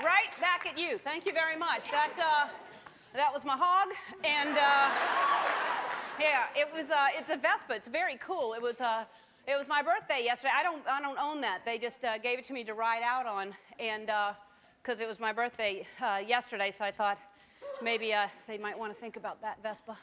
Right back at you. Thank you very much. That was my hog, and yeah, it's a Vespa. It's very cool. It was my birthday yesterday. I don't own that. They just gave it to me to ride out on, and because it was my birthday yesterday, so I thought maybe they might want to think about that Vespa.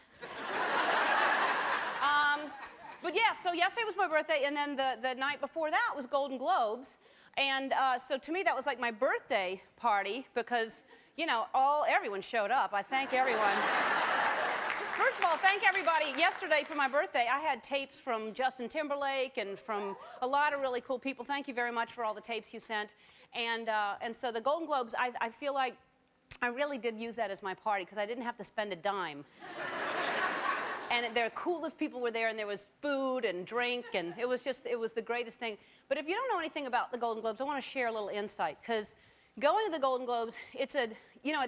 But yeah, so yesterday was my birthday, and then the night before that was Golden Globes. And so to me, that was like my birthday party because, you know, everyone showed up. I thank everyone. First of all, thank everybody. Yesterday for my birthday, I had tapes from Justin Timberlake and from a lot of really cool people. Thank you very much for all the tapes you sent. And so the Golden Globes, I feel like I really did use that as my party because I didn't have to spend a dime. And the coolest people were there, and there was food and drink, and it was the greatest thing. But if you don't know anything about the Golden Globes, I want to share a little insight, because going to the Golden Globes, it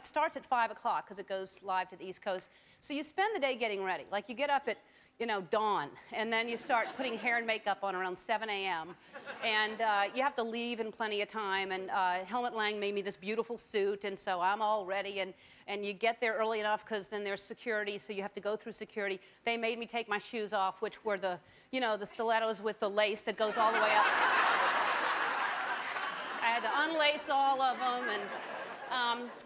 starts at 5 o'clock, because it goes live to the East Coast. So you spend the day getting ready. Like, you get up at, dawn, and then you start putting hair and makeup on around 7 a.m. And you have to leave in plenty of time, and Helmut Lang made me this beautiful suit, and so I'm all ready, and you get there early enough because then there's security, so you have to go through security. They made me take my shoes off, which were the stilettos with the lace that goes all the way up. I had to unlace all of them,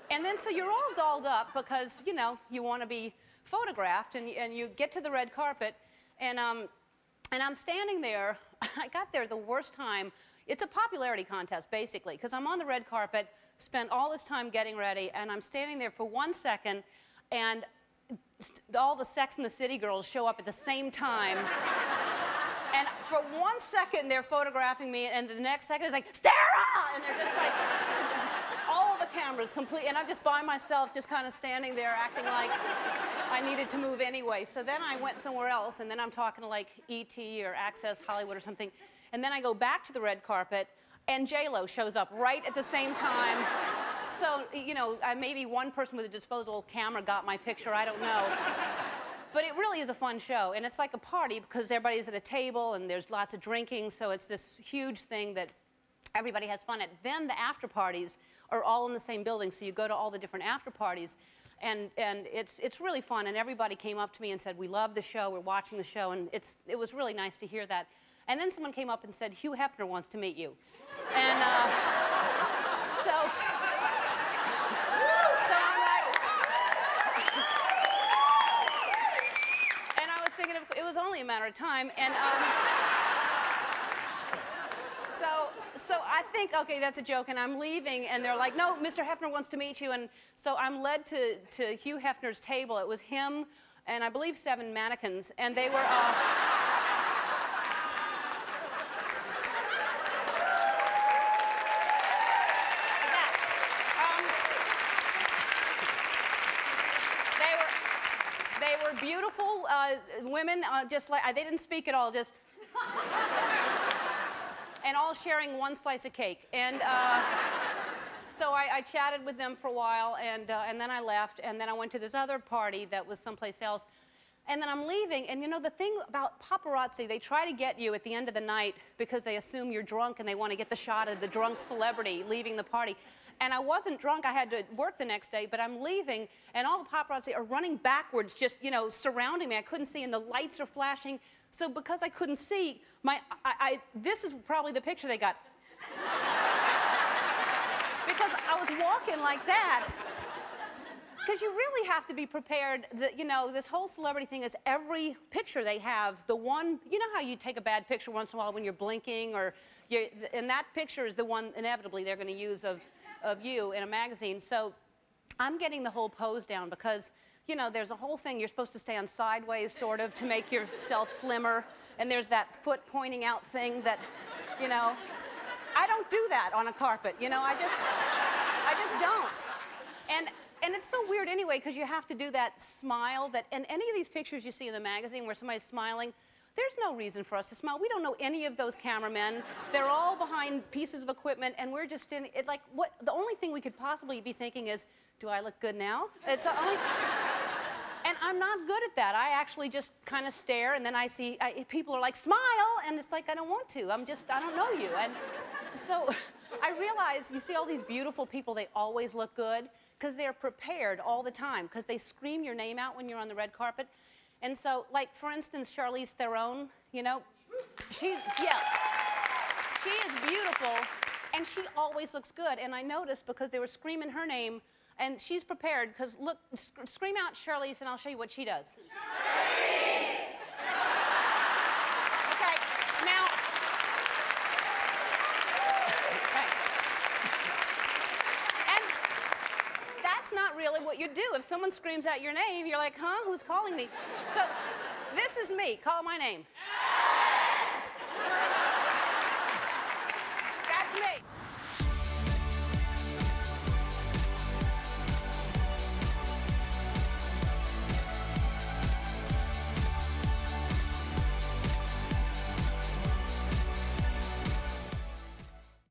and then so you're all dolled up because, you want to be photographed, and you get to the red carpet, and I'm standing there. I got there the worst time. It's a popularity contest, basically, because I'm on the red carpet, spent all this time getting ready, and I'm standing there for 1 second, and all the Sex and the City girls show up at the same time. And for 1 second, they're photographing me, and the next second, it's like, Sarah! And they're just like, all the cameras complete, and I'm just by myself, just kind of standing there, acting like I needed to move anyway. So then I went somewhere else, and then I'm talking to, like, E.T. or Access Hollywood or something, and then I go back to the red carpet, and J-Lo shows up right at the same time. So, maybe one person with a disposable camera got my picture, I don't know. But it really is a fun show, and it's like a party because everybody's at a table and there's lots of drinking, so it's this huge thing that everybody has fun at. Then the after parties are all in the same building, so you go to all the different after parties, and it's really fun, and everybody came up to me and said, we love the show, we're watching the show, and it was really nice to hear that. And then someone came up and said, Hugh Hefner wants to meet you. And so I'm like, and I was thinking it was only a matter of time, and so I think, okay, that's a joke, and I'm leaving, and they're like, no, Mr. Hefner wants to meet you, and so I'm led to Hugh Hefner's table. It was him and I believe 7 mannequins, and they were They were beautiful women, just like, they didn't speak at all, just... and all sharing one slice of cake. And so I chatted with them for a while, and then I left, and then I went to this other party that was someplace else. And then I'm leaving, and the thing about paparazzi, they try to get you at the end of the night because they assume you're drunk and they want to get the shot of the drunk celebrity leaving the party. And I wasn't drunk, I had to work the next day, but I'm leaving, and all the paparazzi are running backwards, just, surrounding me. I couldn't see, and the lights are flashing. So because I couldn't see, this is probably the picture they got. Because I was walking like that. Because you really have to be prepared that, this whole celebrity thing is every picture they have, the one, how you take a bad picture once in a while when you're blinking, and that picture is the one inevitably they're going to use of you in a magazine. So I'm getting the whole pose down because, there's a whole thing. You're supposed to stand sideways, sort of, to make yourself slimmer. And there's that foot pointing out thing that, I don't do that on a carpet. I just don't. And it's so weird anyway, because you have to do that smile and any of these pictures you see in the magazine where somebody's smiling, there's no reason for us to smile. We don't know any of those cameramen. They're all behind pieces of equipment, and we're just in it. Like, what? The only thing we could possibly be thinking is, do I look good now? It's the only. And I'm not good at that. I actually just kind of stare, and then I see people are like, smile, and it's like, I don't want to. I don't know you. And so I realize, you see all these beautiful people, they always look good because they're prepared all the time, because they scream your name out when you're on the red carpet. And so, like, for instance, Charlize Theron, you know, she is beautiful, and she always looks good. And I noticed because they were screaming her name, and she's prepared, because look, scream out Charlize, and I'll show you what she does. Charlize! Okay, now, right. And that's not really what you do. If someone screams out your name, you're like, huh, who's calling me? So this is me. Call my name.